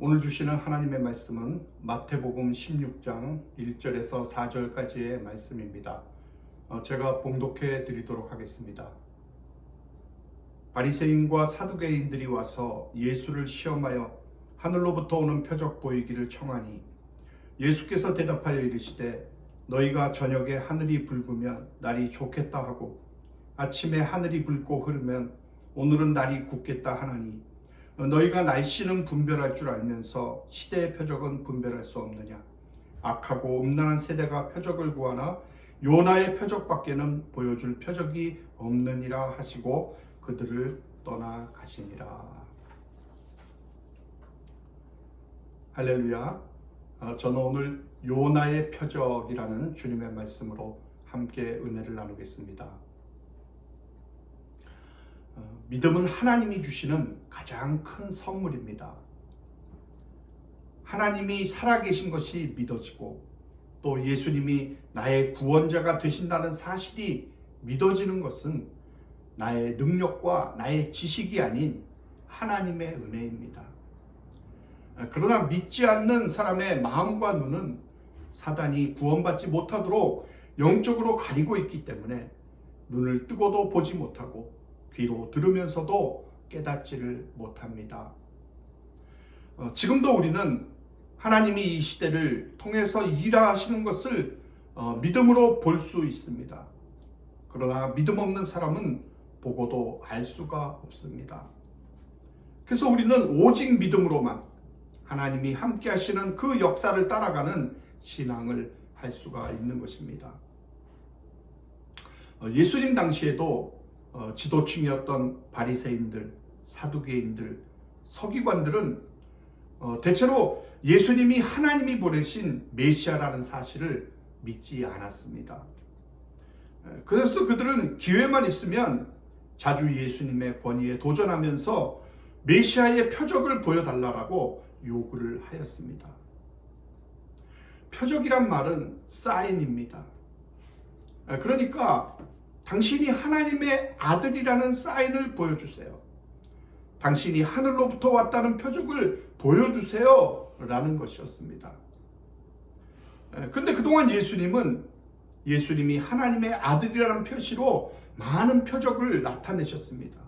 오늘 주시는 하나님의 말씀은 마태복음 16장 1절에서 4절까지의 말씀입니다. 제가 봉독해 드리도록 하겠습니다. 바리새인과 사두개인들이 와서 예수를 시험하여 하늘로부터 오는 표적 보이기를 청하니 예수께서 대답하여 이르시되 너희가 저녁에 하늘이 붉으면 날이 좋겠다 하고 아침에 하늘이 붉고 흐르면 오늘은 날이 굳겠다 하나니 너희가 날씨는 분별할 줄 알면서 시대의 표적은 분별할 수 없느냐. 악하고 음란한 세대가 표적을 구하나 요나의 표적밖에는 보여줄 표적이 없느니라 하시고 그들을 떠나가시니라. 할렐루야. 저는 오늘 요나의 표적이라는 주님의 말씀으로 함께 은혜를 나누겠습니다. 믿음은 하나님이 주시는 가장 큰 선물입니다. 하나님이 살아계신 것이 믿어지고 또 예수님이 나의 구원자가 되신다는 사실이 믿어지는 것은 나의 능력과 나의 지식이 아닌 하나님의 은혜입니다. 그러나 믿지 않는 사람의 마음과 눈은 사단이 구원받지 못하도록 영적으로 가리고 있기 때문에 눈을 뜨고도 보지 못하고 귀로 들으면서도 깨닫지를 못합니다. 지금도 우리는 하나님이 이 시대를 통해서 일하시는 것을 믿음으로 볼 수 있습니다. 그러나 믿음 없는 사람은 보고도 알 수가 없습니다. 그래서 우리는 오직 믿음으로만 하나님이 함께 하시는 그 역사를 따라가는 신앙을 할 수가 있는 것입니다. 예수님 당시에도 지도층이었던 바리새인들, 사두개인들, 서기관들은 대체로 예수님이 하나님이 보내신 메시아라는 사실을 믿지 않았습니다. 그래서 그들은 기회만 있으면 자주 예수님의 권위에 도전하면서 메시아의 표적을 보여달라고 요구를 하였습니다. 표적이란 말은 사인입니다. 그러니까 당신이 하나님의 아들이라는 사인을 보여주세요. 당신이 하늘로부터 왔다는 표적을 보여주세요 라는 것이었습니다. 그런데 그동안 예수님이 하나님의 아들이라는 표시로 많은 표적을 나타내셨습니다.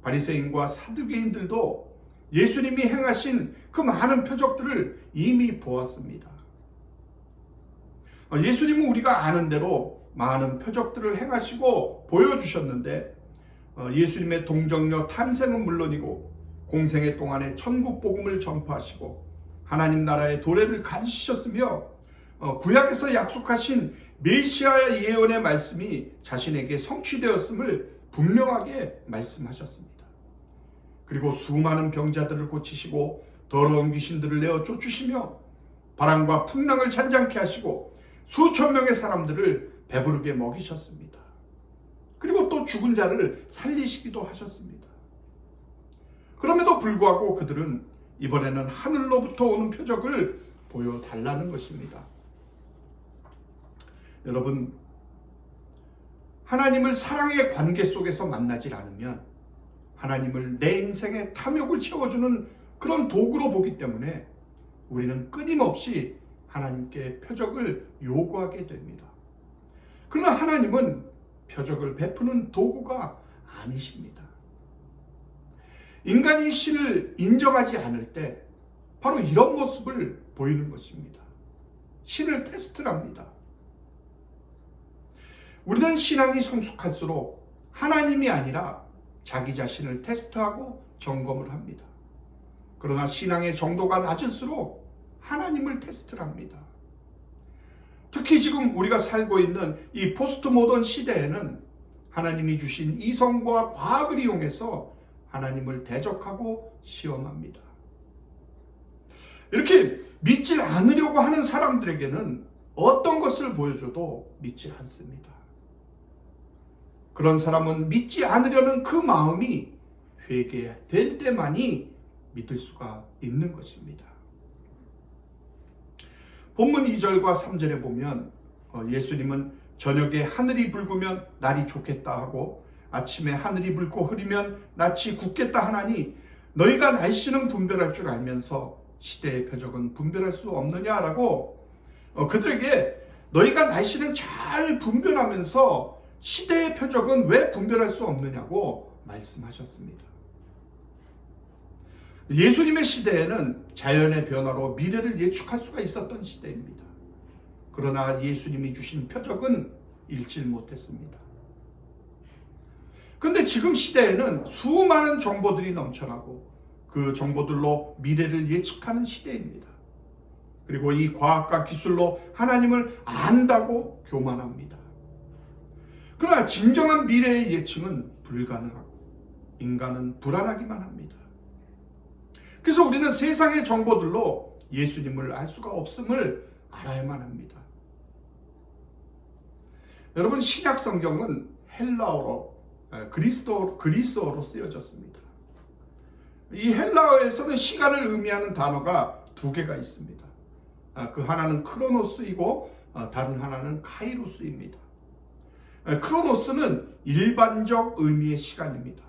바리새인과 사두개인들도 예수님이 행하신 그 많은 표적들을 이미 보았습니다. 예수님은 우리가 아는 대로 많은 표적들을 행하시고 보여주셨는데 예수님의 동정녀 탄생은 물론이고 공생애 동안에 천국 복음을 전파하시고 하나님 나라의 도래를 가르치셨으며 구약에서 약속하신 메시아의 예언의 말씀이 자신에게 성취되었음을 분명하게 말씀하셨습니다. 그리고 수많은 병자들을 고치시고 더러운 귀신들을 내어 쫓으시며 바람과 풍랑을 잔잔케 하시고 수천 명의 사람들을 배부르게 먹이셨습니다. 그리고 또 죽은 자를 살리시기도 하셨습니다. 그럼에도 불구하고 그들은 이번에는 하늘로부터 오는 표적을 보여달라는 것입니다. 여러분, 하나님을 사랑의 관계 속에서 만나질 않으면 하나님을 내 인생의 탐욕을 채워주는 그런 도구로 보기 때문에 우리는 끊임없이 하나님께 표적을 요구하게 됩니다. 그러나 하나님은 표적을 베푸는 도구가 아니십니다. 인간이 신을 인정하지 않을 때 바로 이런 모습을 보이는 것입니다. 신을 테스트랍니다. 우리는 신앙이 성숙할수록 하나님이 아니라 자기 자신을 테스트하고 점검을 합니다. 그러나 신앙의 정도가 낮을수록 하나님을 테스트를 합니다. 특히 지금 우리가 살고 있는 이 포스트 모던 시대에는 하나님이 주신 이성과 과학을 이용해서 하나님을 대적하고 시험합니다. 이렇게 믿지 않으려고 하는 사람들에게는 어떤 것을 보여줘도 믿지 않습니다. 그런 사람은 믿지 않으려는 그 마음이 회개될 때만이 믿을 수가 있는 것입니다. 본문 2절과 3절에 보면 예수님은 저녁에 하늘이 붉으면 날이 좋겠다 하고 아침에 하늘이 붉고 흐리면 낯이 굳겠다 하나니 너희가 날씨는 분별할 줄 알면서 시대의 표적은 분별할 수 없느냐라고 그들에게 너희가 날씨는 잘 분별하면서 시대의 표적은 왜 분별할 수 없느냐고 말씀하셨습니다. 예수님의 시대에는 자연의 변화로 미래를 예측할 수가 있었던 시대입니다. 그러나 예수님이 주신 표적은 읽지 못했습니다. 그런데 지금 시대에는 수많은 정보들이 넘쳐나고 그 정보들로 미래를 예측하는 시대입니다. 그리고 이 과학과 기술로 하나님을 안다고 교만합니다. 그러나 진정한 미래의 예측은 불가능하고 인간은 불안하기만 합니다. 그래서 우리는 세상의 정보들로 예수님을 알 수가 없음을 알아야만 합니다. 여러분, 신약 성경은 헬라어로 그리스어로 쓰여졌습니다. 이 헬라어에서는 시간을 의미하는 단어가 두 개가 있습니다. 그 하나는 크로노스이고 다른 하나는 카이로스입니다. 크로노스는 일반적 의미의 시간입니다.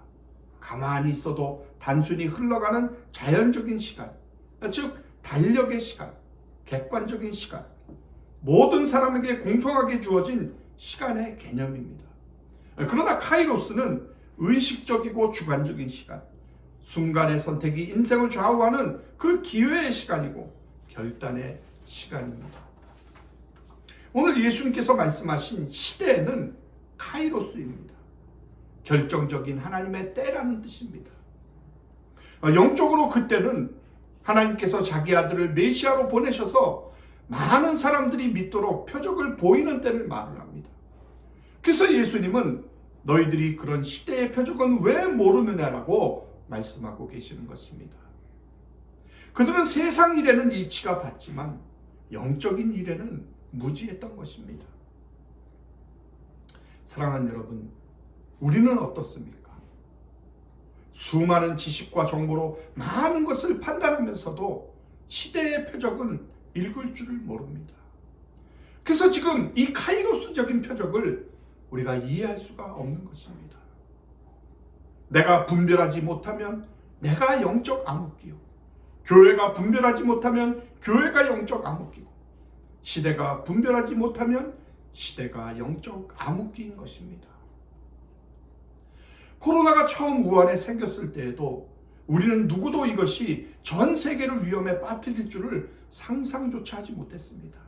가만히 있어도 단순히 흘러가는 자연적인 시간, 즉 달력의 시간, 객관적인 시간, 모든 사람에게 공평하게 주어진 시간의 개념입니다. 그러나 카이로스는 의식적이고 주관적인 시간, 순간의 선택이 인생을 좌우하는 그 기회의 시간이고 결단의 시간입니다. 오늘 예수님께서 말씀하신 시대는 카이로스입니다. 결정적인 하나님의 때라는 뜻입니다. 영적으로 그때는 하나님께서 자기 아들을 메시아로 보내셔서 많은 사람들이 믿도록 표적을 보이는 때를 말을 합니다. 그래서 예수님은 너희들이 그런 시대의 표적은 왜 모르느냐라고 말씀하고 계시는 것입니다. 그들은 세상 일에는 이치가 받지만 영적인 일에는 무지했던 것입니다. 사랑하는 여러분, 우리는 어떻습니까? 수많은 지식과 정보로 많은 것을 판단하면서도 시대의 표적은 읽을 줄을 모릅니다. 그래서 지금 이 카이로스적인 표적을 우리가 이해할 수가 없는 것입니다. 내가 분별하지 못하면 내가 영적 암흑기요, 교회가 분별하지 못하면 교회가 영적 암흑기고, 시대가 분별하지 못하면 시대가 영적 암흑기인 것입니다. 코로나가 처음 우한에 생겼을 때에도 우리는 누구도 이것이 전 세계를 위험에 빠뜨릴 줄을 상상조차 하지 못했습니다.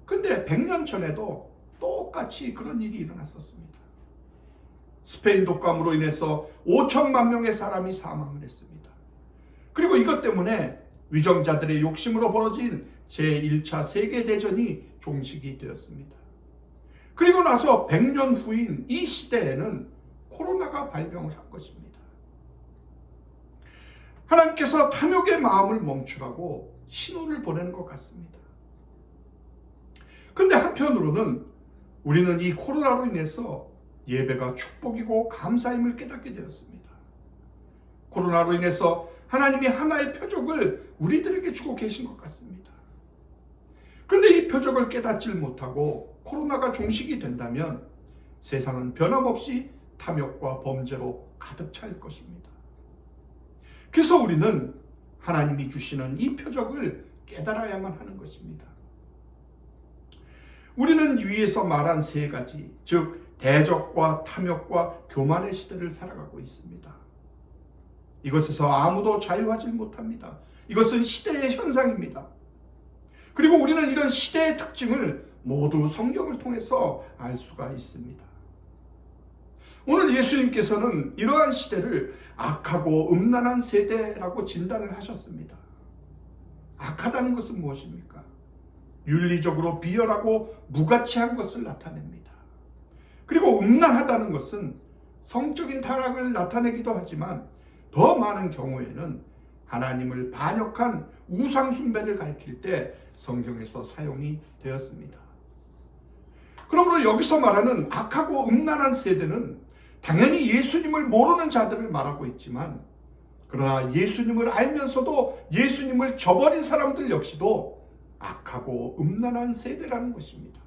근데 100년 전에도 똑같이 그런 일이 일어났었습니다. 스페인 독감으로 인해서 5천만 명의 사람이 사망을 했습니다. 그리고 이것 때문에 위정자들의 욕심으로 벌어진 제1차 세계대전이 종식이 되었습니다. 그리고 나서 100년 후인 이 시대에는 코로나가 발병을 한 것입니다. 하나님께서 탐욕의 마음을 멈추라고 신호를 보내는 것 같습니다. 그런데 한편으로는 우리는 이 코로나로 인해서 예배가 축복이고 감사임을 깨닫게 되었습니다. 코로나로 인해서 하나님이 하나의 표적을 우리들에게 주고 계신 것 같습니다. 그런데 이 표적을 깨닫질 못하고 코로나가 종식이 된다면 세상은 변함없이 탐욕과 범죄로 가득 찰 것입니다. 그래서 우리는 하나님이 주시는 이 표적을 깨달아야만 하는 것입니다. 우리는 위에서 말한 세 가지, 즉 대적과 탐욕과 교만의 시대를 살아가고 있습니다. 이것에서 아무도 자유하지 못합니다. 이것은 시대의 현상입니다. 그리고 우리는 이런 시대의 특징을 모두 성경을 통해서 알 수가 있습니다. 오늘 예수님께서는 이러한 시대를 악하고 음란한 세대라고 진단을 하셨습니다. 악하다는 것은 무엇입니까? 윤리적으로 비열하고 무가치한 것을 나타냅니다. 그리고 음란하다는 것은 성적인 타락을 나타내기도 하지만 더 많은 경우에는 하나님을 반역한 우상 숭배를 가리킬 때 성경에서 사용이 되었습니다. 그러므로 여기서 말하는 악하고 음란한 세대는 당연히 예수님을 모르는 자들을 말하고 있지만, 그러나 예수님을 알면서도 예수님을 저버린 사람들 역시도 악하고 음란한 세대라는 것입니다.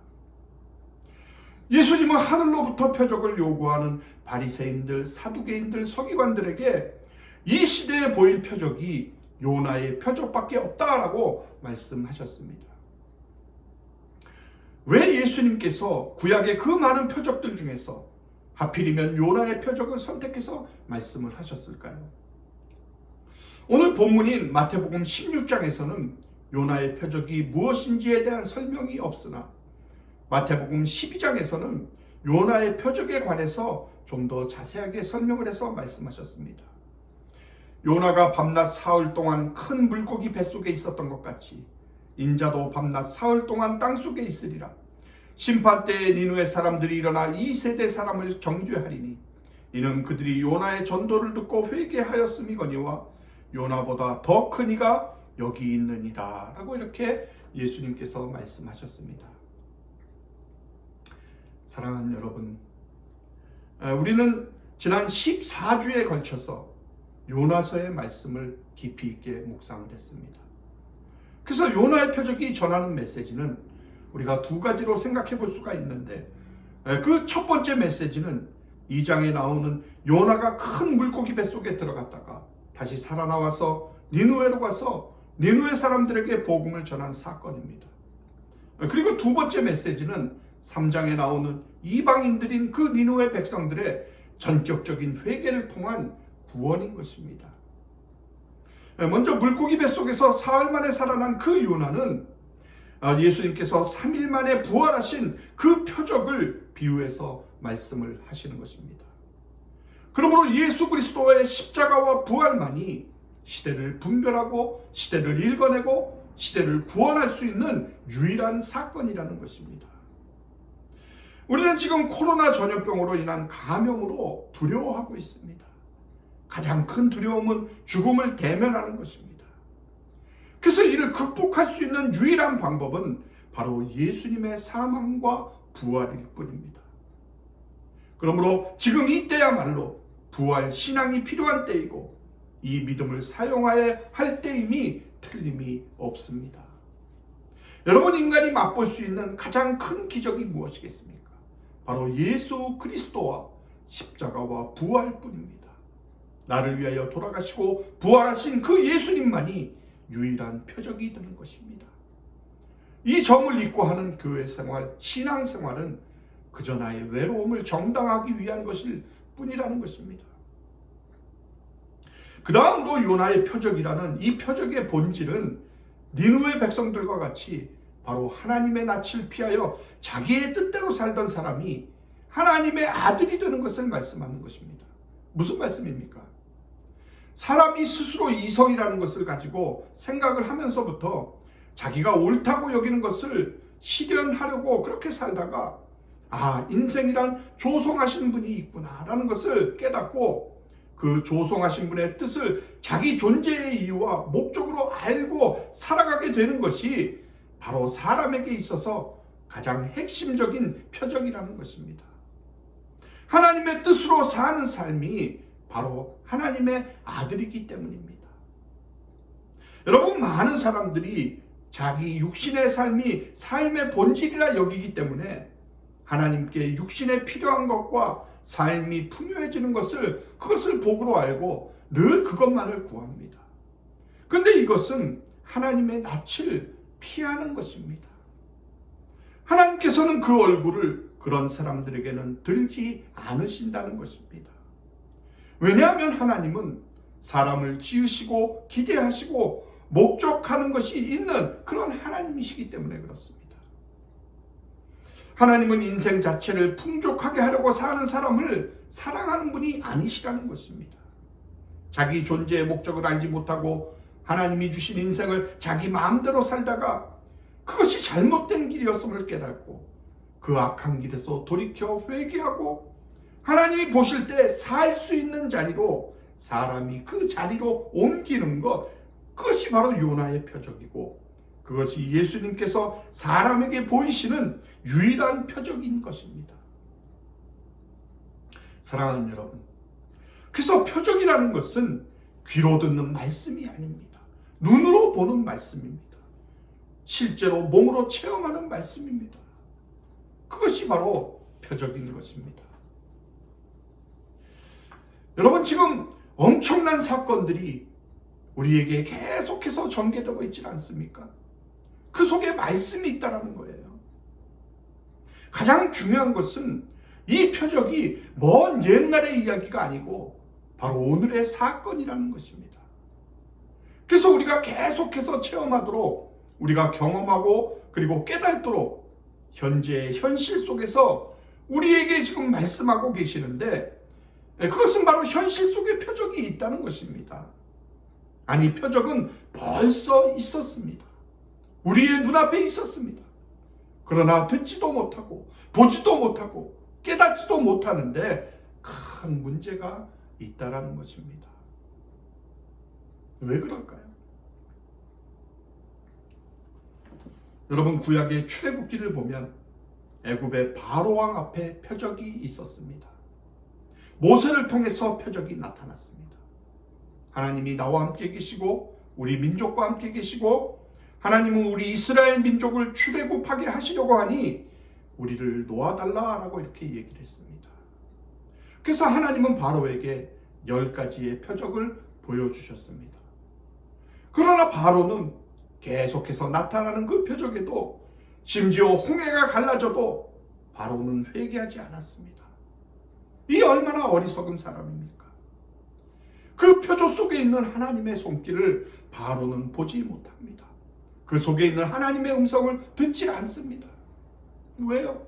예수님은 하늘로부터 표적을 요구하는 바리새인들, 사두개인들, 서기관들에게 이 시대에 보일 표적이 요나의 표적밖에 없다라고 말씀하셨습니다. 왜 예수님께서 구약의 그 많은 표적들 중에서 하필이면 요나의 표적을 선택해서 말씀을 하셨을까요? 오늘 본문인 마태복음 16장에서는 요나의 표적이 무엇인지에 대한 설명이 없으나 마태복음 12장에서는 요나의 표적에 관해서 좀 더 자세하게 설명을 해서 말씀하셨습니다. 요나가 밤낮 사흘 동안 큰 물고기 뱃속에 있었던 것 같이 인자도 밤낮 사흘 동안 땅속에 있으리라. 심판때에 니느웨 사람들이 일어나 이 세대 사람을 정죄하리니 이는 그들이 요나의 전도를 듣고 회개하였음이거니와 요나보다 더 큰 이가 여기 있느니라 라고 이렇게 예수님께서 말씀하셨습니다. 사랑하는 여러분, 우리는 지난 14주에 걸쳐서 요나서의 말씀을 깊이 있게 묵상을 했습니다. 그래서 요나의 표적이 전하는 메시지는 우리가 두 가지로 생각해 볼 수가 있는데, 그 첫 번째 메시지는 2장에 나오는 요나가 큰 물고기 뱃속에 들어갔다가 다시 살아나와서 니느웨로 가서 니느웨 사람들에게 복음을 전한 사건입니다. 그리고 두 번째 메시지는 3장에 나오는 이방인들인 그 니느웨 백성들의 전격적인 회개를 통한 구원인 것입니다. 먼저 물고기 뱃속에서 사흘 만에 살아난 그 요나는 예수님께서 3일 만에 부활하신 그 표적을 비유해서 말씀을 하시는 것입니다. 그러므로 예수 그리스도의 십자가와 부활만이 시대를 분별하고 시대를 읽어내고 시대를 구원할 수 있는 유일한 사건이라는 것입니다. 우리는 지금 코로나 전염병으로 인한 감염으로 두려워하고 있습니다. 가장 큰 두려움은 죽음을 대면하는 것입니다. 그래서 이를 극복할 수 있는 유일한 방법은 바로 예수님의 사망과 부활일 뿐입니다. 그러므로 지금 이때야말로 부활 신앙이 필요한 때이고 이 믿음을 사용하여야 할 때임이 틀림이 없습니다. 여러분, 인간이 맛볼 수 있는 가장 큰 기적이 무엇이겠습니까? 바로 예수 그리스도와 십자가와 부활뿐입니다. 나를 위하여 돌아가시고 부활하신 그 예수님만이 유일한 표적이 되는 것입니다. 이 점을 잊고 하는 교회 생활, 신앙 생활은 그저 나의 외로움을 정당하기 위한 것일 뿐이라는 것입니다. 그 다음으로 요나의 표적이라는 이 표적의 본질은 니느웨 백성들과 같이 바로 하나님의 낯을 피하여 자기의 뜻대로 살던 사람이 하나님의 아들이 되는 것을 말씀하는 것입니다. 무슨 말씀입니까? 사람이 스스로 이성이라는 것을 가지고 생각을 하면서부터 자기가 옳다고 여기는 것을 실현하려고 그렇게 살다가 인생이란 조성하신 분이 있구나라는 것을 깨닫고 그 조성하신 분의 뜻을 자기 존재의 이유와 목적으로 알고 살아가게 되는 것이 바로 사람에게 있어서 가장 핵심적인 표적이라는 것입니다. 하나님의 뜻으로 사는 삶이 바로 하나님의 아들이기 때문입니다. 여러분, 많은 사람들이 자기 육신의 삶이 삶의 본질이라 여기기 때문에 하나님께 육신에 필요한 것과 삶이 풍요해지는 그것을 복으로 알고 늘 그것만을 구합니다. 그런데 이것은 하나님의 낯을 피하는 것입니다. 하나님께서는 그 얼굴을 그런 사람들에게는 들지 않으신다는 것입니다. 왜냐하면 하나님은 사람을 지으시고 기대하시고 목적하는 것이 있는 그런 하나님이시기 때문에 그렇습니다. 하나님은 인생 자체를 풍족하게 하려고 사는 사람을 사랑하는 분이 아니시라는 것입니다. 자기 존재의 목적을 알지 못하고 하나님이 주신 인생을 자기 마음대로 살다가 그것이 잘못된 길이었음을 깨닫고 그 악한 길에서 돌이켜 회개하고 하나님이 보실 때 살 수 있는 자리로 사람이 그 자리로 옮기는 것, 그것이 바로 요나의 표적이고 그것이 예수님께서 사람에게 보이시는 유일한 표적인 것입니다. 사랑하는 여러분, 그래서 표적이라는 것은 귀로 듣는 말씀이 아닙니다. 눈으로 보는 말씀입니다. 실제로 몸으로 체험하는 말씀입니다. 그것이 바로 표적인 것입니다. 여러분, 지금 엄청난 사건들이 우리에게 계속해서 전개되고 있지 않습니까? 그 속에 말씀이 있다는 거예요. 가장 중요한 것은 이 표적이 먼 옛날의 이야기가 아니고 바로 오늘의 사건이라는 것입니다. 그래서 우리가 계속해서 체험하도록, 우리가 경험하고 그리고 깨닫도록 현재 현실 속에서 우리에게 지금 말씀하고 계시는데, 그것은 바로 현실 속에 표적이 있다는 것입니다. 아니, 표적은 벌써 있었습니다. 우리의 눈앞에 있었습니다. 그러나 듣지도 못하고 보지도 못하고 깨닫지도 못하는데 큰 문제가 있다라는 것입니다. 왜 그럴까요? 여러분, 구약의 출애굽기를 보면 애굽의 바로왕 앞에 표적이 있었습니다. 모세를 통해서 표적이 나타났습니다. 하나님이 나와 함께 계시고 우리 민족과 함께 계시고, 하나님은 우리 이스라엘 민족을 출애굽하게 하시려고 하니 우리를 놓아달라라고 이렇게 얘기를 했습니다. 그래서 하나님은 바로에게 10가지의 표적을 보여주셨습니다. 그러나 바로는 계속해서 나타나는 그 표적에도, 심지어 홍해가 갈라져도 바로는 회개하지 않았습니다. 이 얼마나 어리석은 사람입니까? 그 표적 속에 있는 하나님의 손길을 바로는 보지 못합니다. 그 속에 있는 하나님의 음성을 듣지 않습니다. 왜요?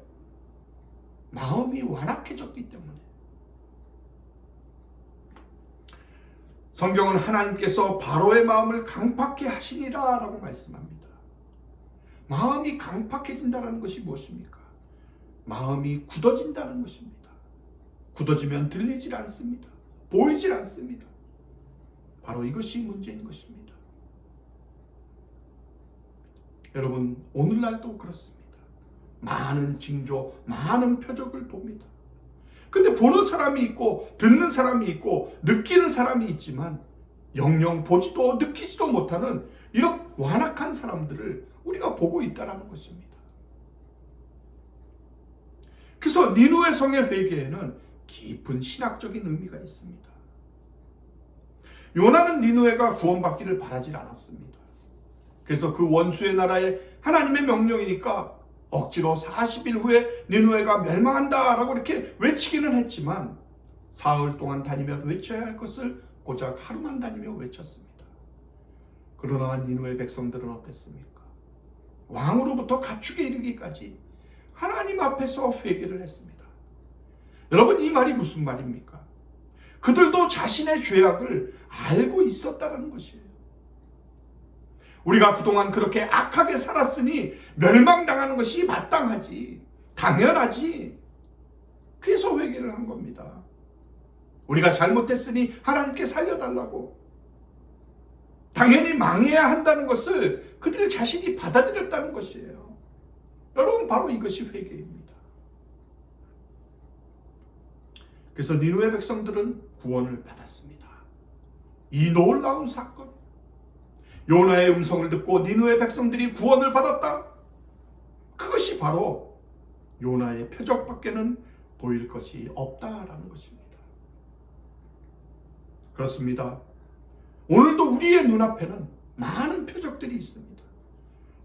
마음이 완악해졌기 때문에. 성경은 하나님께서 바로의 마음을 강팍해 하시리라 라고 말씀합니다. 마음이 강팍해진다는 것이 무엇입니까? 마음이 굳어진다는 것입니다. 굳어지면 들리질 않습니다. 보이질 않습니다. 바로 이것이 문제인 것입니다. 여러분, 오늘날도 그렇습니다. 많은 징조, 많은 표적을 봅니다. 근데 보는 사람이 있고 듣는 사람이 있고 느끼는 사람이 있지만 영영 보지도 느끼지도 못하는 이런 완악한 사람들을 우리가 보고 있다는 것입니다. 그래서 니느웨 성의 회개에는 깊은 신학적인 의미가 있습니다. 요나는 니느웨가 구원받기를 바라지 않았습니다. 그래서 그 원수의 나라에 하나님의 명령이니까 억지로 40일 후에 니느웨가 멸망한다라고 이렇게 외치기는 했지만 사흘 동안 다니며 외쳐야 할 것을 고작 하루만 다니며 외쳤습니다. 그러나 니느웨 백성들은 어땠습니까? 왕으로부터 가축에 이르기까지 하나님 앞에서 회개를 했습니다. 여러분, 이 말이 무슨 말입니까? 그들도 자신의 죄악을 알고 있었다는 것이에요. 우리가 그동안 그렇게 악하게 살았으니 멸망당하는 것이 마땅하지, 당연하지. 그래서 회개를 한 겁니다. 우리가 잘못했으니 하나님께 살려달라고, 당연히 망해야 한다는 것을 그들 자신이 받아들였다는 것이에요. 여러분, 바로 이것이 회개입니다. 그래서 니느웨 백성들은 구원을 받았습니다. 이 놀라운 사건, 요나의 음성을 듣고 니느웨 백성들이 구원을 받았다. 그것이 바로 요나의 표적밖에는 보일 것이 없다라는 것입니다. 그렇습니다. 오늘도 우리의 눈앞에는 많은 표적들이 있습니다.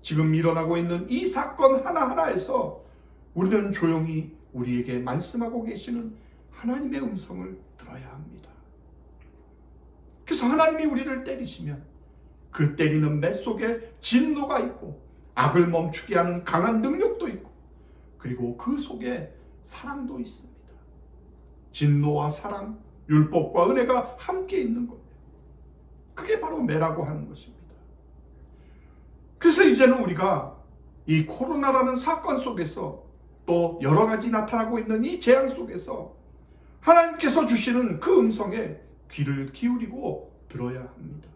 지금 일어나고 있는 이 사건 하나하나에서 우리는 조용히 우리에게 말씀하고 계시는 하나님의 음성을 들어야 합니다. 그래서 하나님이 우리를 때리시면 그 때리는 매 속에 진노가 있고 악을 멈추게 하는 강한 능력도 있고, 그리고 그 속에 사랑도 있습니다. 진노와 사랑, 율법과 은혜가 함께 있는 거예요. 그게 바로 매라고 하는 것입니다. 그래서 이제는 우리가 이 코로나라는 사건 속에서, 또 여러 가지 나타나고 있는 이 재앙 속에서 하나님께서 주시는 그 음성에 귀를 기울이고 들어야 합니다.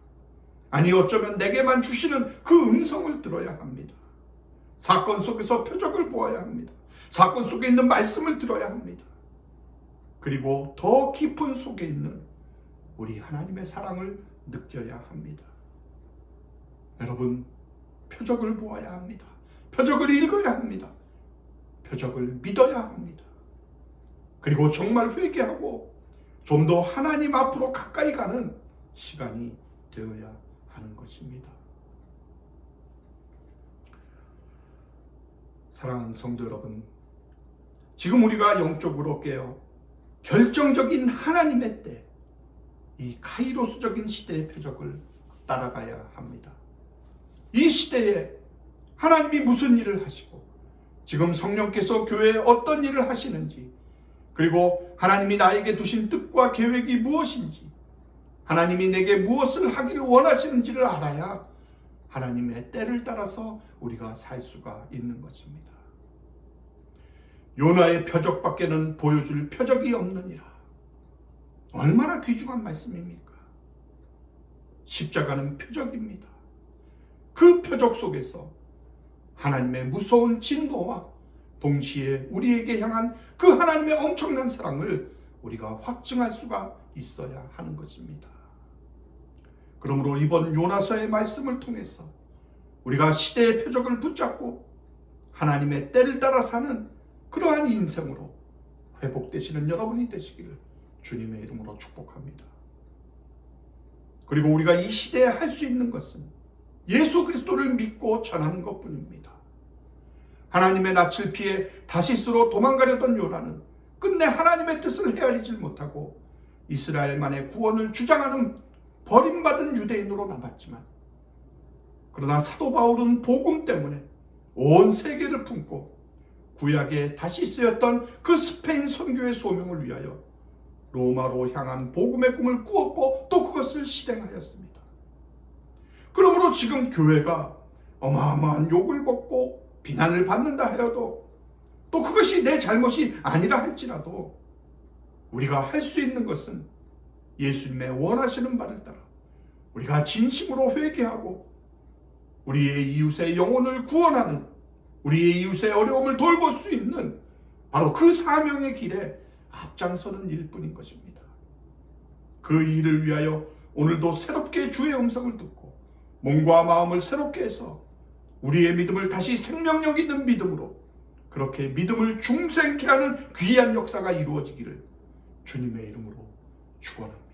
아니, 어쩌면 내게만 주시는 그 음성을 들어야 합니다. 사건 속에서 표적을 보아야 합니다. 사건 속에 있는 말씀을 들어야 합니다. 그리고 더 깊은 속에 있는 우리 하나님의 사랑을 느껴야 합니다. 여러분, 표적을 보아야 합니다. 표적을 읽어야 합니다. 표적을 믿어야 합니다. 그리고 정말 회개하고 좀 더 하나님 앞으로 가까이 가는 시간이 되어야 하는 것입니다. 사랑하는 성도 여러분, 지금 우리가 영적으로 깨어 결정적인 하나님의 때, 이 카이로스적인 시대의 표적을 따라가야 합니다. 이 시대에 하나님이 무슨 일을 하시고 지금 성령께서 교회에 어떤 일을 하시는지, 그리고 하나님이 나에게 두신 뜻과 계획이 무엇인지, 하나님이 내게 무엇을 하기를 원하시는지를 알아야 하나님의 때를 따라서 우리가 살 수가 있는 것입니다. 요나의 표적밖에는 보여줄 표적이 없느니라. 얼마나 귀중한 말씀입니까? 십자가는 표적입니다. 그 표적 속에서 하나님의 무서운 진노와 동시에 우리에게 향한 그 하나님의 엄청난 사랑을 우리가 확증할 수가 있어야 하는 것입니다. 그러므로 이번 요나서의 말씀을 통해서 우리가 시대의 표적을 붙잡고 하나님의 때를 따라 사는 그러한 인생으로 회복되시는 여러분이 되시기를 주님의 이름으로 축복합니다. 그리고 우리가 이 시대에 할 수 있는 것은 예수 그리스도를 믿고 전하는 것뿐입니다. 하나님의 낯을 피해 다시스로 도망가려던 요나는 끝내 하나님의 뜻을 헤아리질 못하고 이스라엘만의 구원을 주장하는 버림받은 유대인으로 남았지만, 그러나 사도 바울은 복음 때문에 온 세계를 품고 구약에 다시스였던 그 스페인 선교의 소명을 위하여 로마로 향한 복음의 꿈을 꾸었고 또 그것을 실행하였습니다. 그러므로 지금 교회가 어마어마한 욕을 먹고 비난을 받는다 하여도, 또 그것이 내 잘못이 아니라 할지라도 우리가 할 수 있는 것은 예수님의 원하시는 바를 따라 우리가 진심으로 회개하고 우리의 이웃의 영혼을 구원하는, 우리의 이웃의 어려움을 돌볼 수 있는 바로 그 사명의 길에 앞장서는 일뿐인 것입니다. 그 일을 위하여 오늘도 새롭게 주의 음성을 듣고 몸과 마음을 새롭게 해서 우리의 믿음을 다시 생명력 있는 믿음으로, 그렇게 믿음을 중생케 하는 귀한 역사가 이루어지기를 주님의 이름으로 축원합니다.